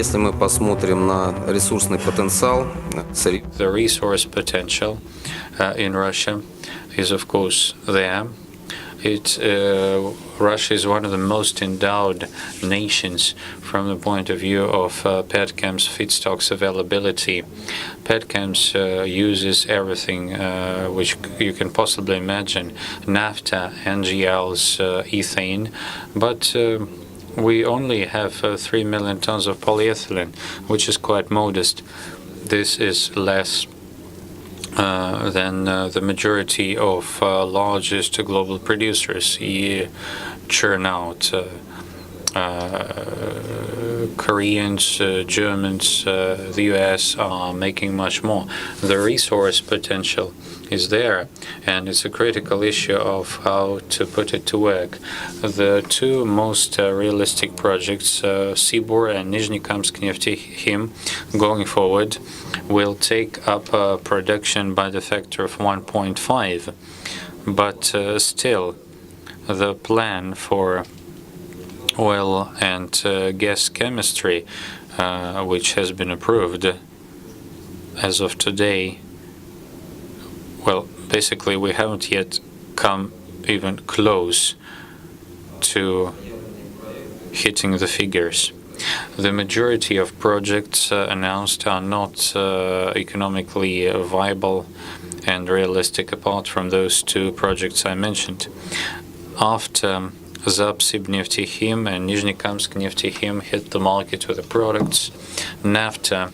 Если мы посмотрим на ресурсный потенциал, The resource potential in Russia is, of course, there. Russia is one of the most endowed nations from the point of view of petchems feedstocks availability. Petchems uses everything which you can possibly imagine: naphtha, NGLs, ethane, but we only have 3 million tons of polyethylene, which is quite modest. This is less than the majority of largest global producers churn out. Koreans, Germans, the US are making much more. The resource potential is there, and it's a critical issue of how to put it to work. The two most realistic projects, Sibur and Nizhnekamsk Neftekhim, going forward, will take up production by the factor of 1.5. But still, the plan for oil and gas chemistry, which has been approved as of today, well, basically we haven't yet come even close to hitting the figures. The majority of projects announced are not economically viable and realistic apart from those two projects I mentioned. After Zapsibneftekhim and Nizhnekamsk Neftekhim hit the market with the products, naphtha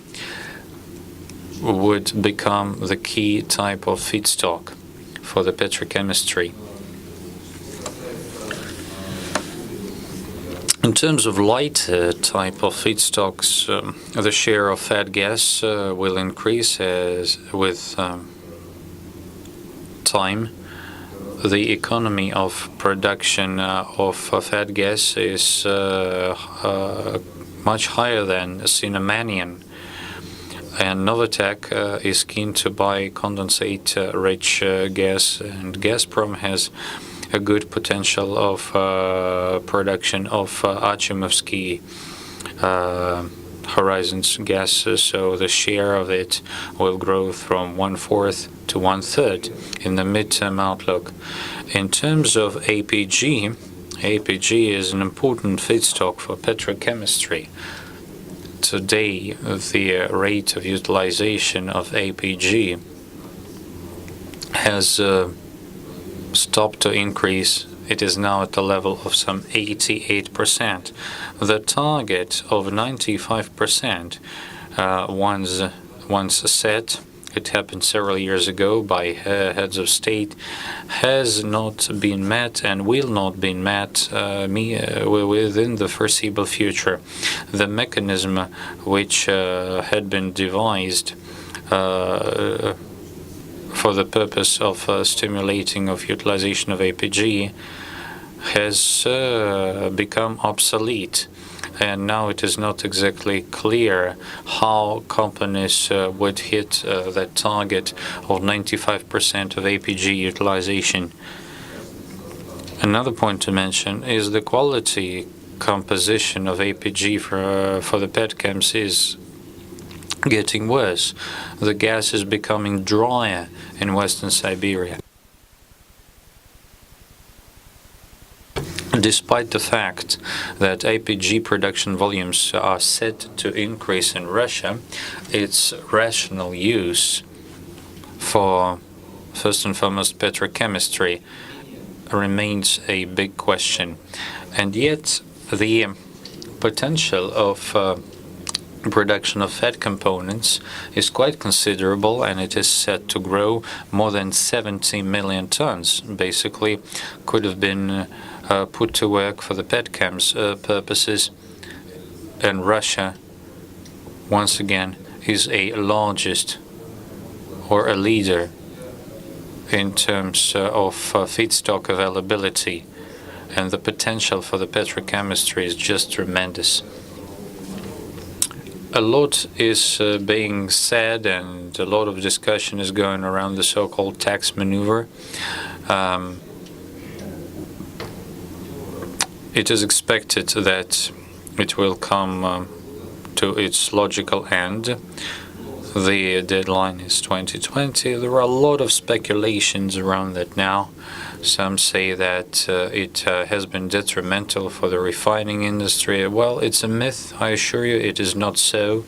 would become the key type of feedstock for the petrochemistry. In terms of light type of feedstocks, the share of fat gas will increase with time. The economy of production of fat gas is much higher than Cinnamanian, and Novatek is keen to buy condensate-rich gas, and Gazprom has a good potential of production of Achemovsky Horizons gas, so the share of it will grow from 1/4 to 1/3 in the midterm outlook. In terms of APG, APG is an important feedstock for petrochemistry. Today, the rate of utilization of APG has stopped to increase. It is now at the level of some 88%. The target of 95% once set, it happened several years ago by heads of state, has not been met and will not be met within the foreseeable future. The mechanism which had been devised for the purpose of stimulating of utilization of APG has become obsolete, and now it is not exactly clear how companies would hit that target of 95% of APG utilization. Another point to mention is the quality composition of APG for the petchems is getting worse. The gas is becoming drier in Western Siberia. Despite the fact that APG production volumes are set to increase in Russia, its rational use for, first and foremost, petrochemistry remains a big question. And yet, the potential of production of fat components is quite considerable, and it is set to grow more than 70 million tons. Basically, could have been put to work for the petchems purposes, and Russia, once again, is a largest or a leader in terms of feedstock availability, and the potential for the petrochemistry is just tremendous. A lot is being said, and a lot of discussion is going around the so-called tax maneuver. It is expected that it will come to its logical end. The deadline is 2020. There are a lot of speculations around that now. Some say that it has been detrimental for the refining industry. Well, it's a myth. I assure you it is not so.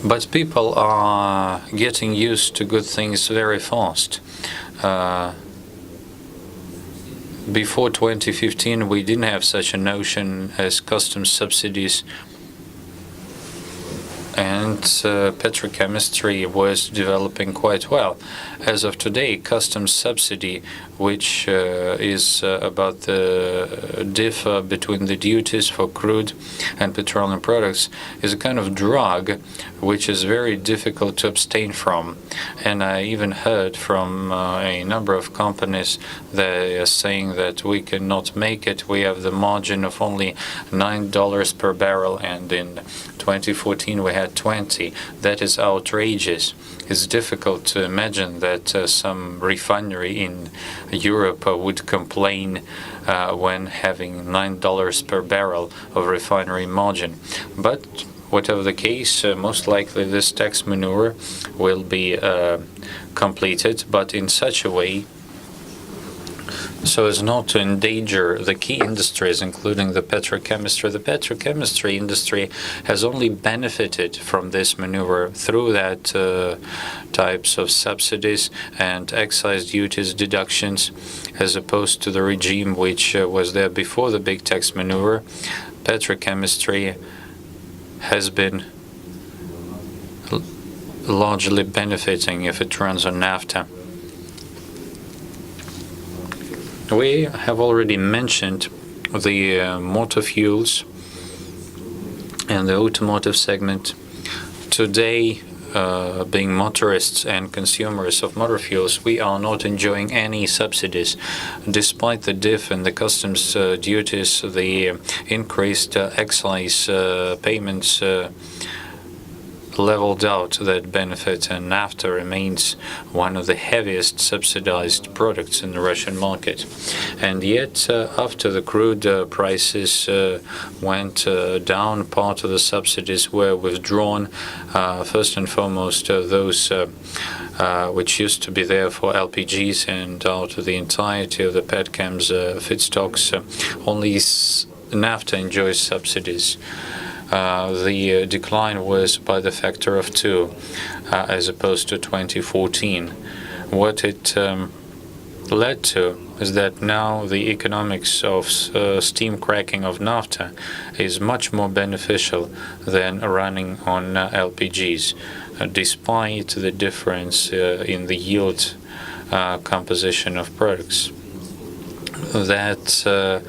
But people are getting used to good things very fast. Before 2015, we didn't have such a notion as customs subsidies, and petrochemistry was developing quite well. As of today, customs subsidy, which is about the differ between the duties for crude and petroleum products, is a kind of drug which is very difficult to abstain from. And I even heard from a number of companies that are saying that we cannot make it. We have the margin of only $9 per barrel, and in 2014 we had 20. That is outrageous. It's difficult to imagine that some refinery in Europe would complain when having $9 per barrel of refinery margin. But whatever the case, most likely this tax maneuver will be completed, but in such a way so as not to endanger the key industries, including the petrochemistry. The petrochemistry industry has only benefited from this maneuver through that types of subsidies and excise duties deductions, as opposed to the regime which was there before the big tax maneuver. Petrochemistry has been largely benefiting if it runs on naphtha. We have already mentioned the motor fuels and the automotive segment. Today, being motorists and consumers of motor fuels, we are not enjoying any subsidies. Despite the diff in the customs duties, the increased excise payments leveled out that benefit, and naphtha remains one of the heaviest subsidized products in the Russian market. And yet, after the crude prices went down, part of the subsidies were withdrawn. First and foremost, those which used to be there for LPGs, and out of the entirety of the petchems feedstocks, only naphtha enjoys subsidies. The decline was by the factor of 2 as opposed to 2014. What it led to is that now the economics of steam cracking of naphtha is much more beneficial than running on LPGs, despite the difference in the yield composition of products. That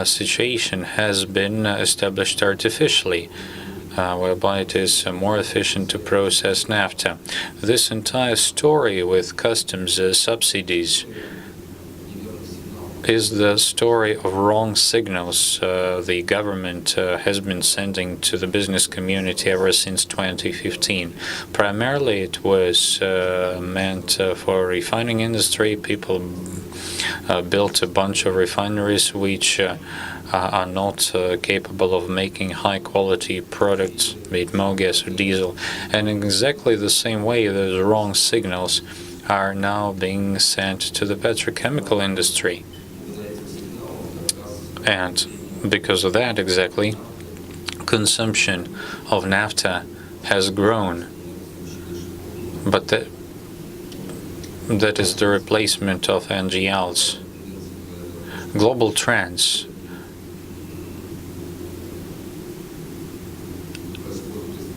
situation has been established artificially, whereby it is more efficient to process naphtha. This entire story with customs subsidies is the story of wrong signals the government has been sending to the business community ever since 2015. Primarily it was meant for refining industry. People built a bunch of refineries which are not capable of making high-quality products, be it mogas or diesel. And in exactly the same way, those wrong signals are now being sent to the petrochemical industry. And because of that, exactly, consumption of naphtha has grown. But that is the replacement of NGLs. Global trends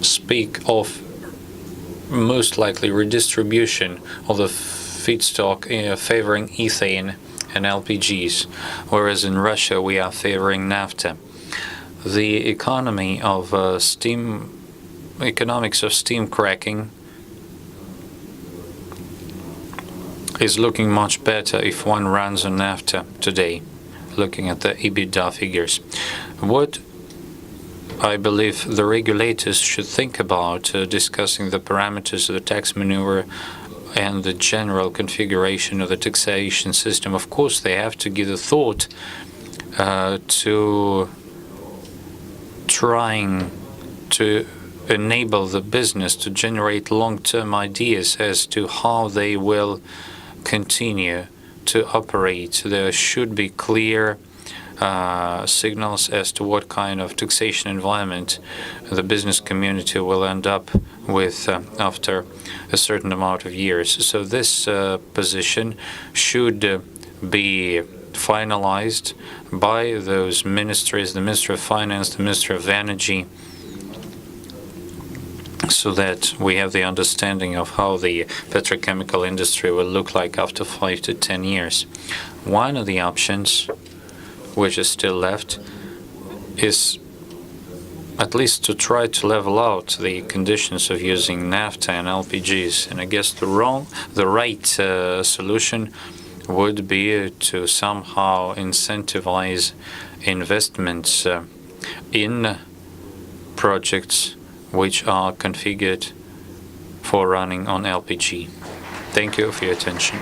speak of most likely redistribution of the feedstock favoring ethane and LPGs, whereas in Russia we are favoring naphtha. The economics of steam cracking is looking much better if one runs on naphtha today, looking at the EBITDA figures. What I believe the regulators should think about discussing the parameters of the tax maneuver and the general configuration of the taxation system. Of course, they have to give a thought to trying to enable the business to generate long-term ideas as to how they will continue to operate. There should be clear signals as to what kind of taxation environment the business community will end up with after a certain amount of years. So this position should be finalized by those ministries, the Ministry of Finance, the Ministry of Energy, so that we have the understanding of how the petrochemical industry will look like after 5 to 10 years. One of the options which is still left is at least to try to level out the conditions of using naphtha and LPGs. And I guess the right solution would be to somehow incentivize investments in projects which are configured for running on LPG. Thank you for your attention.